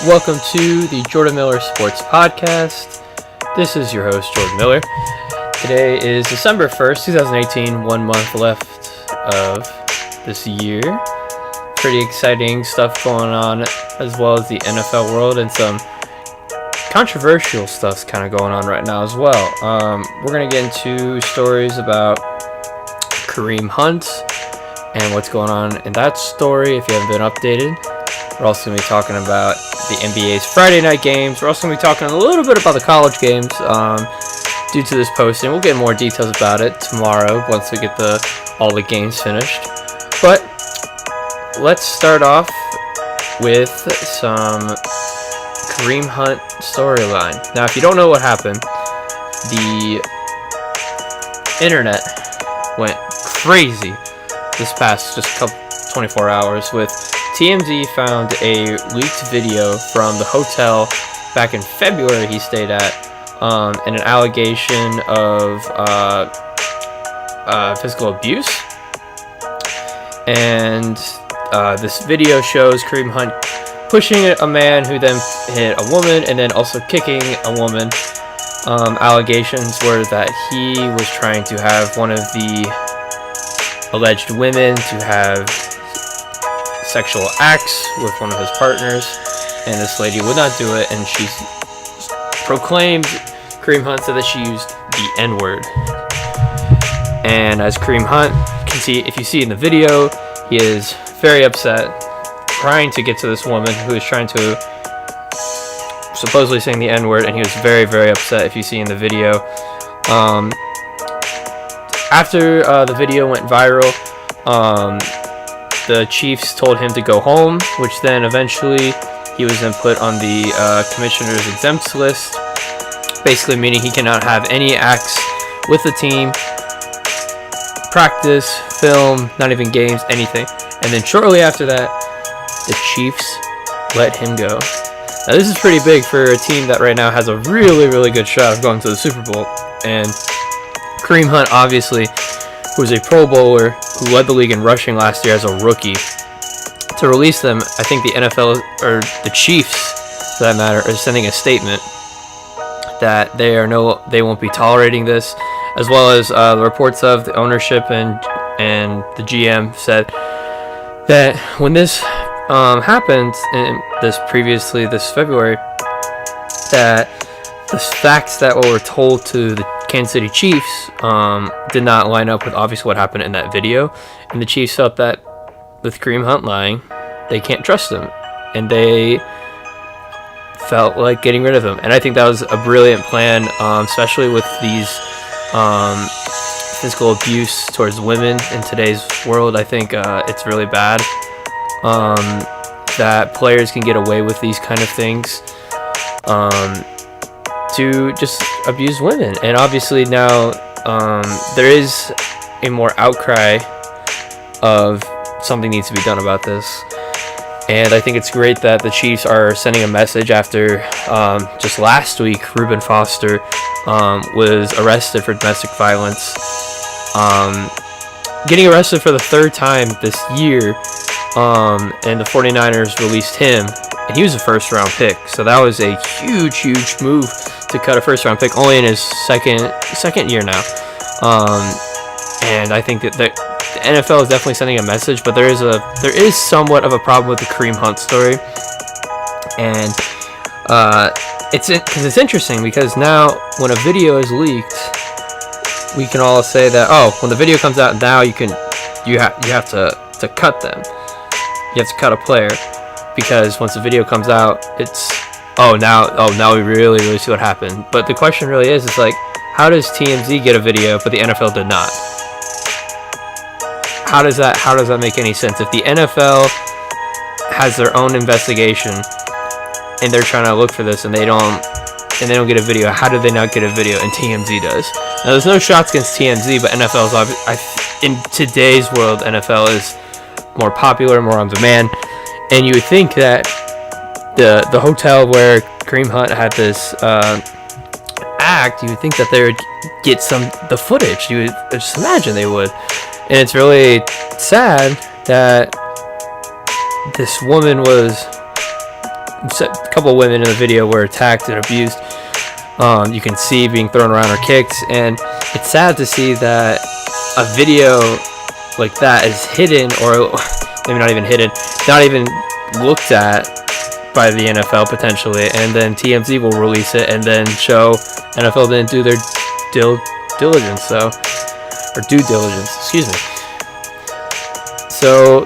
Welcome to the Jordan Miller Sports Podcast. This is your host, Jordan Miller. Today is December 1st, 2018, 1 month left of this year. Pretty exciting stuff going on, as well as the NFL world, and some controversial stuff's kind of going on right now as well. We're going to get into stories about Kareem Hunt and what's going on in that story if you haven't been updated. We're also going to be talking about the NBA's Friday night games. We're also going to be talking a little bit about the college games due to this posting. We'll get more details about it tomorrow once we get all the games finished. But let's start off with some Kareem Hunt storyline. Now, if you don't know what happened, the internet went crazy this past just 24 hours with TMZ found a leaked video from the hotel back in February he stayed at, and an allegation of physical abuse. And this video shows Kareem Hunt pushing a man who then hit a woman and then also kicking a woman. Allegations were that he was trying to have one of the alleged women to have sexual acts with one of his partners, and this lady would not do it, and she proclaimed, Kareem Hunt said that she used the N-word. And as Kareem Hunt can see, if you see in the video, he is very upset, trying to get to this woman who is trying to supposedly saying the N-word, and he was very, very upset if you see in the video. After the video went viral, the Chiefs told him to go home, which then eventually he was then put on the commissioner's exempt list, basically meaning he cannot have any acts with the team, practice, film, not even games, anything. And then shortly after that, the Chiefs let him go. Now this is pretty big for a team that right now has a really, really good shot of going to the Super Bowl. And Kareem Hunt, obviously, who was a Pro Bowler who led the league in rushing last year as a rookie. To release them, I think the NFL, or the Chiefs, for that matter, are sending a statement that they won't be tolerating this, as well as the reports of the ownership and the GM said that when this happened in this February, that the facts that were told to the Kansas City Chiefs did not line up with obviously what happened in that video, and the Chiefs felt that with Kareem Hunt lying, they can't trust him, and they felt like getting rid of him. And I think that was a brilliant plan, especially with these physical abuse towards women in today's world. I think it's really bad that players can get away with these kind of things to just abuse women. And obviously now there is a more outcry of something needs to be done about this, and I think it's great that the Chiefs are sending a message after just last week Reuben Foster was arrested for domestic violence, getting arrested for the third time this year, and the 49ers released him, and he was a first round pick, so that was a huge move to cut a first round pick only in his second year now. And I think that the NFL is definitely sending a message, but there is somewhat of a problem with the Kareem Hunt story, and it's interesting because now when a video is leaked, we can all say that when the video comes out now you have to cut them, you have to cut a player, because once the video comes out it's now we really see what happened. But the question really is like, how does TMZ get a video but the NFL did not? How does that make any sense? If the NFL has their own investigation and they're trying to look for this and they don't get a video, how do they not get a video and TMZ does? Now there's no shots against TMZ, but in today's world, NFL is more popular, more on demand, and you would think that the hotel where Kareem Hunt had this act, you would think that they would get the footage. You would just imagine they would. And it's really sad that this woman was a couple of women in the video were attacked and abused. You can see being thrown around or kicked, and it's sad to see that a video like that is hidden, or maybe not even hidden, not even looked at by the NFL potentially, and then TMZ will release it and then show NFL didn't do their due diligence. Excuse me. So,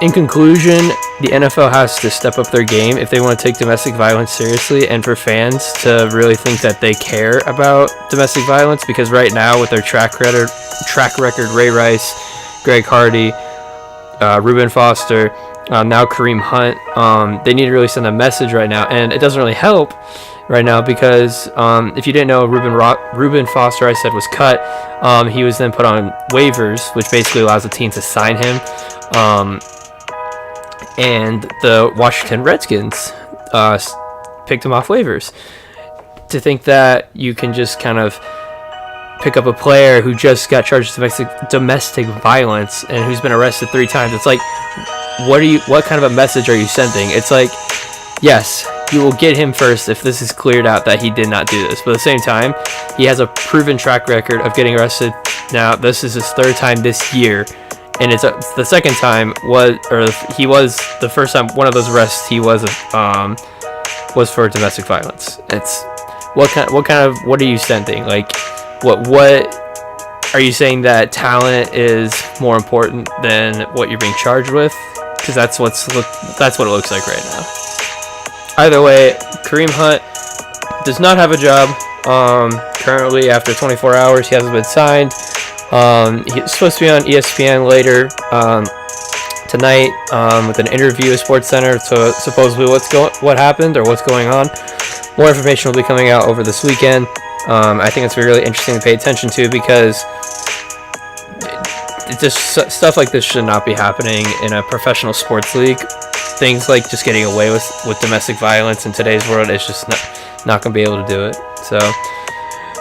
in conclusion, the NFL has to step up their game if they want to take domestic violence seriously, and for fans to really think that they care about domestic violence, because right now with their track record, Ray Rice, Greg Hardy, Reuben Foster, now Kareem Hunt, they need to really send a message right now, and it doesn't really help right now because if you didn't know, Reuben Foster, I said, was cut. He was then put on waivers, which basically allows the team to sign him. And the Washington Redskins picked him off waivers. To think that you can just kind of pick up a player who just got charged with domestic violence and who's been arrested 3 times, it's like, what kind of a message are you sending? It's like, yes, you will get him first if this is cleared out that he did not do this, but at the same time, he has a proven track record of getting arrested. Now this is his 3rd time this year, and it's the 2nd time he was the first time one of those arrests he was for domestic violence. It's what are you sending? Like, what are you saying, that talent is more important than what you're being charged with? Because that's what it looks like right now. Either way, Kareem Hunt does not have a job currently. After 24 hours, he hasn't been signed. He's supposed to be on ESPN later tonight with an interview with SportsCenter. So supposedly what happened or what's going on. More information will be coming out over this weekend. I think it's really interesting to pay attention to, because just stuff like this should not be happening in a professional sports league. Things like just getting away with domestic violence in today's world is just not going to be able to do it. So,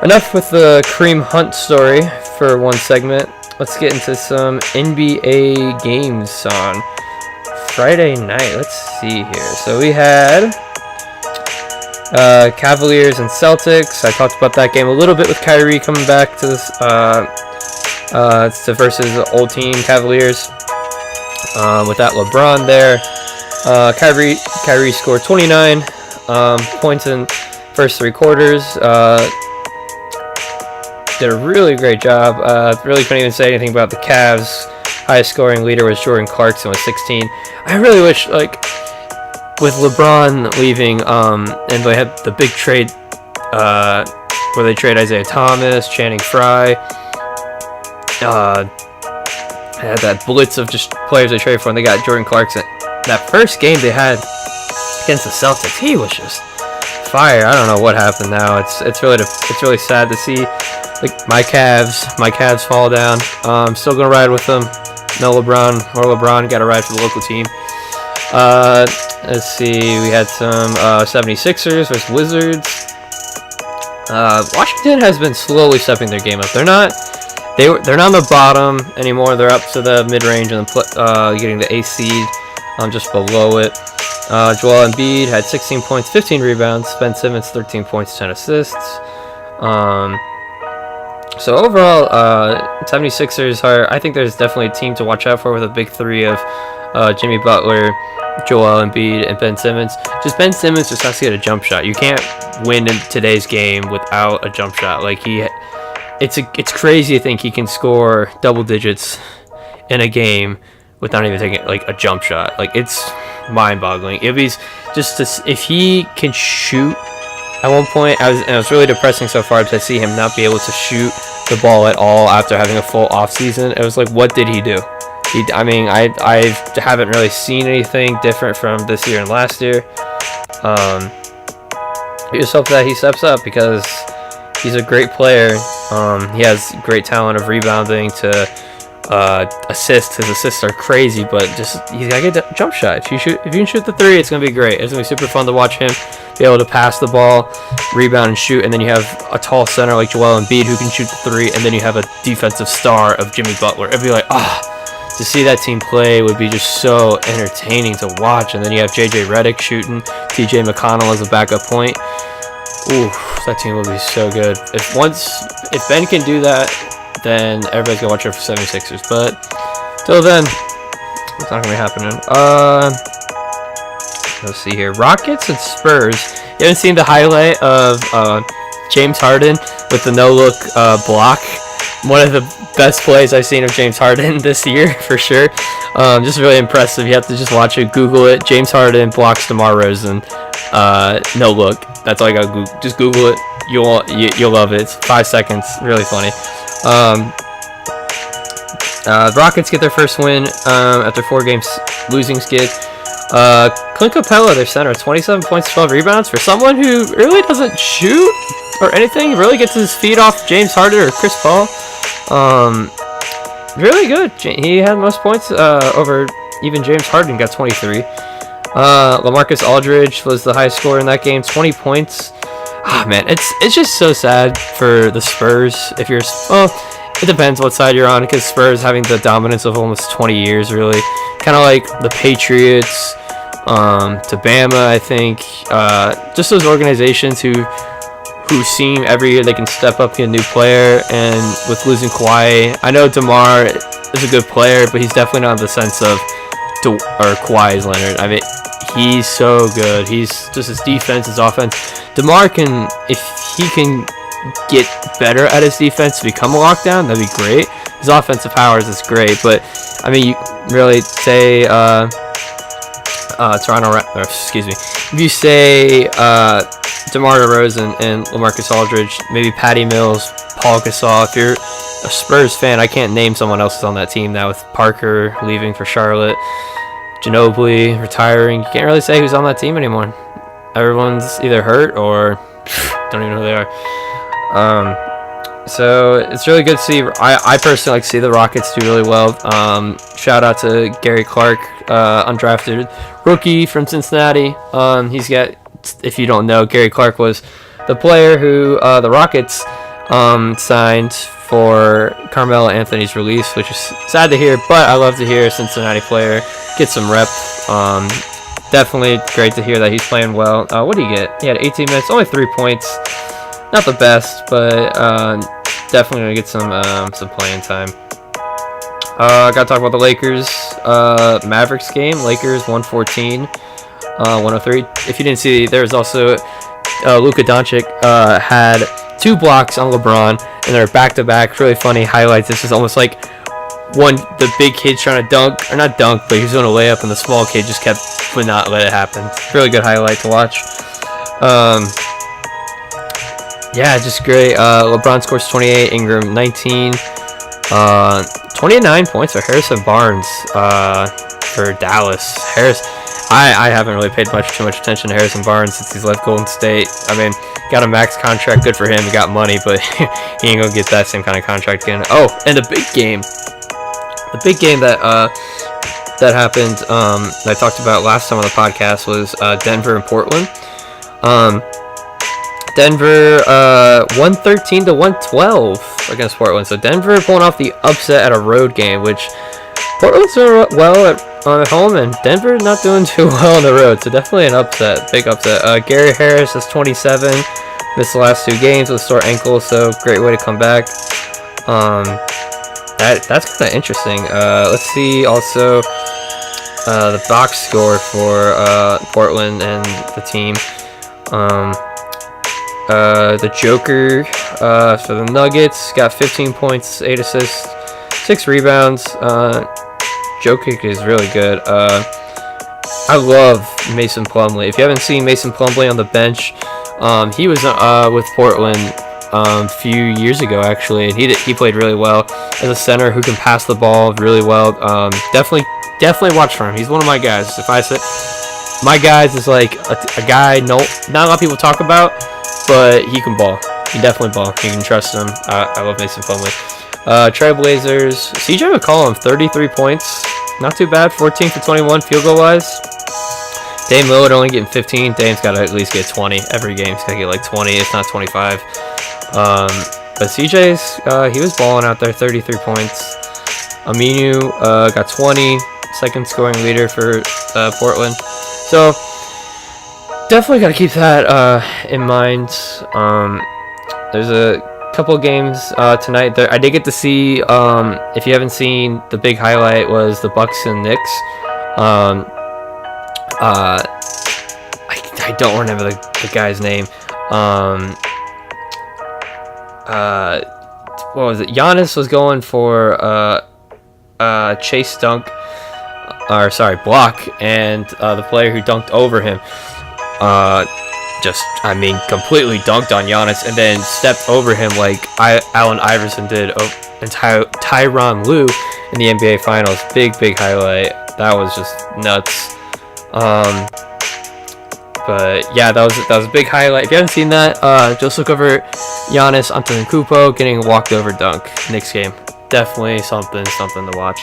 enough with the Kareem Hunt story for one segment. Let's get into some NBA games on Friday night. Let's see here. So we had Cavaliers and Celtics. I talked about that game a little bit with Kyrie coming back to this versus the old team Cavaliers without LeBron there. Kyrie scored 29 points in first 3 quarters. Did a really great job. Really couldn't even say anything about the Cavs. Highest scoring leader was Jordan Clarkson with 16. I really wish, like, with LeBron leaving, and they had the big trade where they trade Isaiah Thomas, Channing Frye. Had that blitz of just players they traded for, and they got Jordan Clarkson. That first game they had against the Celtics, he was just fire. I don't know what happened now. It's really sad to see, like, my Cavs fall down. I'm still gonna ride with them. No LeBron, got to ride for the local team. Let's see, we had some 76ers versus Wizards. Washington has been slowly stepping their game up. They're not on the bottom anymore. They're up to the mid-range and getting the 8th seed, just below it. Joel Embiid had 16 points, 15 rebounds. Ben Simmons 13 points, 10 assists. So overall, 76ers I think there's definitely a team to watch out for, with a big 3 of Jimmy Butler, Joel Embiid, and Ben Simmons. Ben Simmons just has to get a jump shot. You can't win in today's game without a jump shot. Like, it's crazy to think he can score double digits in a game without even taking, like, a jump shot. Like, it's mind-boggling. If he can shoot. At one point, it was really depressing so far to see him not be able to shoot the ball at all after having a full off season. It was like, what did he do? I haven't really seen anything different from this year and last year. I just hope that he steps up, because he's a great player. He has great talent of rebounding to assist. His assists are crazy, but just he's gotta get a jump shot. If you can shoot the 3, it's gonna be great. It's gonna be super fun to watch him be able to pass the ball, rebound, and shoot. And then you have a tall center like Joel Embiid who can shoot the 3, and then you have a defensive star of Jimmy Butler. It'd be like, to see that team play would be just so entertaining to watch. And then you have J.J. Redick shooting, T.J. McConnell as a backup point. Ooh, that team would be so good. If Ben can do that, then everybody's gonna watch it for 76ers. But till then, it's not gonna be happening. Let's see here. Rockets and Spurs. You haven't seen the highlight of James Harden with the no-look block. One of the best plays I've seen of James Harden this year, for sure. Just really impressive. You have to just watch it, Google it. James Harden blocks DeMar DeRozan. No look. That's all you gotta Google. Just Google it. You'll love it. It's 5 seconds. Really funny. The Rockets get their first win after 4 games losing skid. Clint Capella, their center, 27 points, 12 rebounds. For someone who really doesn't shoot or anything, really gets his feet off James Harden or Chris Paul. Really good. He had most points over even James Harden, got 23. LaMarcus Aldridge was the highest scorer in that game, 20 points. Man, it's just so sad for the Spurs. If you're, it depends what side you're on, because Spurs having the dominance of almost 20 years, really. Kind of like the Patriots, to Bama, I think. Just those organizations who seem every year they can step up, get a new player, and with losing Kawhi, I know DeMar is a good player, but he's definitely not in the sense of Kawhi's Leonard. I mean, he's so good. He's just his defense, his offense. DeMar can, if he can get better at his defense to become a lockdown, that'd be great. His offensive powers is great, but I mean, you really say if you say DeMar DeRozan and LaMarcus Aldridge, maybe Patty Mills, Paul Gasol. If you're a Spurs fan, I can't name someone else on that team now with Parker leaving for Charlotte, Ginobili retiring. You can't really say who's on that team anymore. Everyone's either hurt or don't even know who they are. So it's really good to see. I personally like to see the Rockets do really well. Shout out to Gary Clark, undrafted rookie from Cincinnati. He's got, if you don't know, Gary Clark was the player who the Rockets signed for Carmelo Anthony's release, which is sad to hear, but I love to hear a Cincinnati player get some rep. Definitely great to hear that he's playing well. What did he get? He had 18 minutes, only 3 points. Not the best, but definitely gonna get some playing time. Gotta talk about the Lakers Mavericks game. Lakers 114, 103. If you didn't see, there was also Luka Doncic had 2 blocks on LeBron, and they're back to back. Really funny highlights. This is almost like the big kid's trying to dunk, or not dunk, but he was doing a layup, and the small kid just would not let it happen. Really good highlight to watch. Yeah, just great. LeBron scores 28, Ingram 19. 29 points for Harrison Barnes for Dallas. I haven't really paid too much attention to Harrison Barnes since he's left Golden State. I mean, got a max contract, good for him. He got money, but he ain't gonna get that same kind of contract again. Oh, and the big game that happened that I talked about last time on the podcast was Denver and Portland. Denver 113 to 112 against Portland. So Denver pulling off the upset at a road game, which Portland's doing well at home, and Denver not doing too well on the road. So definitely an upset, big upset. Gary Harris is 27, missed the last 2 games with a sore ankle, so great way to come back. That's kind of interesting. Let's see also the box score for Portland and the team. The Joker for the Nuggets got 15 points, 8 assists, 6 rebounds. Jokic is really good. I love Mason Plumlee. If you haven't seen Mason Plumlee on the bench, he was with Portland a few years ago actually, and he played really well as a center who can pass the ball really well. Definitely watch for him. He's one of my guys. If I say my guys is like a guy not a lot of people talk about, but he can ball. He definitely ball. You can trust him. I love Mason Plumlee. Trailblazers. CJ McCollum, 33 points. Not too bad. 14 for 21 field goal wise. Dame Lillard only getting 15. Dame's got to at least get 20 every game. He's got to get like 20, if not 25. But CJ's he was balling out there, 33 points. Aminu got 20, second scoring leader for Portland. So definitely got to keep that in mind. There's a couple of games tonight. I did get to see. If you haven't seen, the big highlight was the Bucks and Knicks. I don't remember the guy's name. What was it? Giannis was going for chase dunk, block, and the player who dunked over him, completely dunked on Giannis and then stepped over him like Allen Iverson did, and Tyronn Lue in the NBA Finals. Big highlight. That was just nuts. But yeah, that was a big highlight. If you haven't seen that, just look over Giannis Antetokounmpo getting a walked over dunk. Knicks game. Definitely something to watch.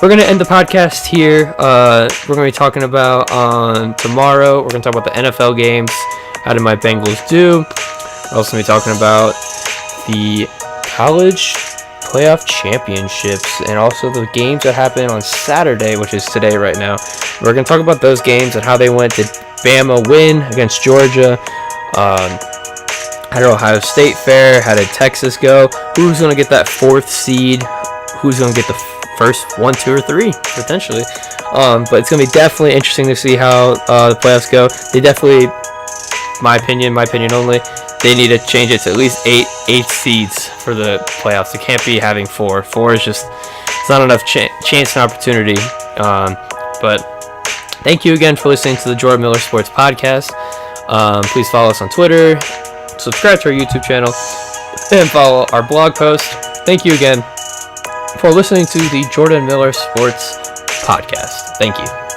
We're going to end the podcast here. We're going to be talking about tomorrow. We're going to talk about the NFL games. How did my Bengals do? We're also going to be talking about the college playoff championships and also the games that happened on Saturday, which is today right now. We're going to talk about those games and how they went. Did Bama win against Georgia? How did Ohio State fare? How did Texas go? Who's going to get that 4th seed? Who's going to get the first 1, 2, or 3 potentially? But it's going to be definitely interesting to see how the playoffs go. They definitely, my opinion only, they need to change it to at least 8 seeds for the playoffs. They can't be having 4. 4 is just, it's not enough chance and opportunity. But thank you again for listening to the Jordan Miller Sports Podcast. Please follow us on Twitter, subscribe to our YouTube channel, and follow our blog post. Thank you again for listening to the Jordan Miller Sports Podcast. Thank you.